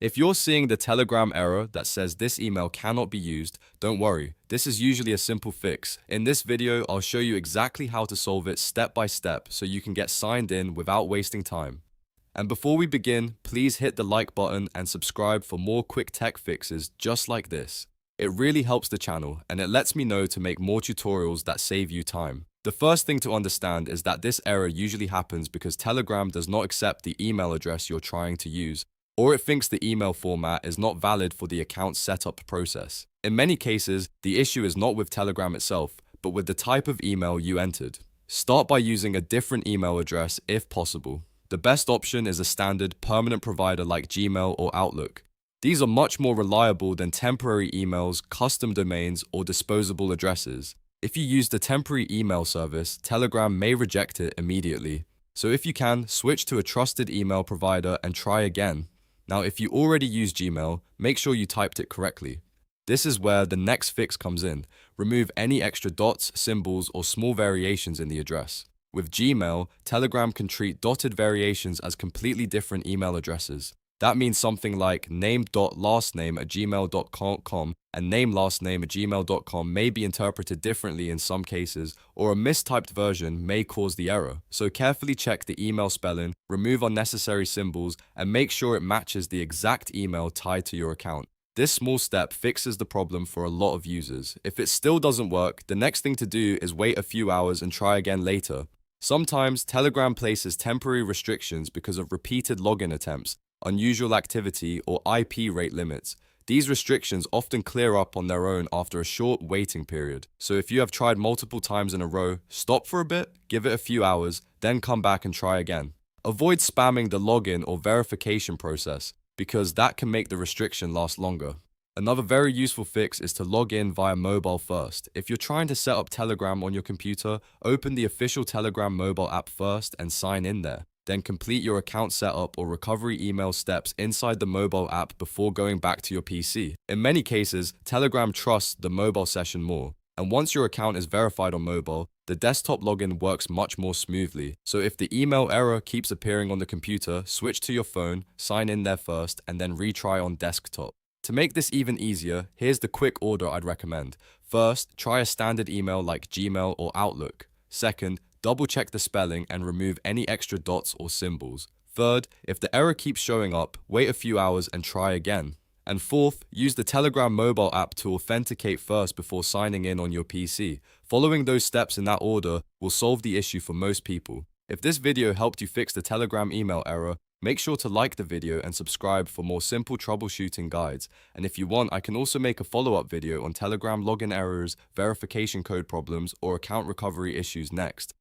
If you're seeing the Telegram error that says this email cannot be used, don't worry, this is usually a simple fix. In this video, I'll show you exactly how to solve it step by step so you can get signed in without wasting time. And before we begin, please hit the like button and subscribe for more quick tech fixes just like this. It really helps the channel and it lets me know to make more tutorials that save you time. The first thing to understand is that this error usually happens because Telegram does not accept the email address you're trying to use, or it thinks the email format is not valid for the account setup process. In many cases, the issue is not with Telegram itself, but with the type of email you entered. Start by using a different email address if possible. The best option is a standard permanent provider like Gmail or Outlook. These are much more reliable than temporary emails, custom domains, or disposable addresses. If you use the temporary email service, Telegram may reject it immediately. So if you can, switch to a trusted email provider and try again. Now, if you already use Gmail, make sure you typed it correctly. This is where the next fix comes in. Remove any extra dots, symbols, or small variations in the address. With Gmail, Telegram can treat dotted variations as completely different email addresses. That means something like name.lastname@gmail.com and namelastname@gmail.com may be interpreted differently in some cases, or a mistyped version may cause the error. So carefully check the email spelling, remove unnecessary symbols, and make sure it matches the exact email tied to your account. This small step fixes the problem for a lot of users. If it still doesn't work, the next thing to do is wait a few hours and try again later. Sometimes Telegram places temporary restrictions because of repeated login attempts, unusual activity, or IP rate limits. These restrictions often clear up on their own after a short waiting period. So if you have tried multiple times in a row, stop for a bit, give it a few hours, then come back and try again. Avoid spamming the login or verification process, because that can make the restriction last longer. Another very useful fix is to log in via mobile first. If you're trying to set up Telegram on your computer, open the official Telegram mobile app first and sign in there. Then complete your account setup or recovery email steps inside the mobile app before going back to your PC. In many cases, Telegram trusts the mobile session more. And once your account is verified on mobile, the desktop login works much more smoothly. So if the email error keeps appearing on the computer, switch to your phone, sign in there first, and then retry on desktop. To make this even easier, here's the quick order I'd recommend. First, try a standard email like Gmail or Outlook. Second, double check the spelling and remove any extra dots or symbols. Third, if the error keeps showing up, wait a few hours and try again. And fourth, use the Telegram mobile app to authenticate first before signing in on your PC. Following those steps in that order will solve the issue for most people. If this video helped you fix the Telegram email error, make sure to like the video and subscribe for more simple troubleshooting guides. And if you want, I can also make a follow-up video on Telegram login errors, verification code problems, or account recovery issues next.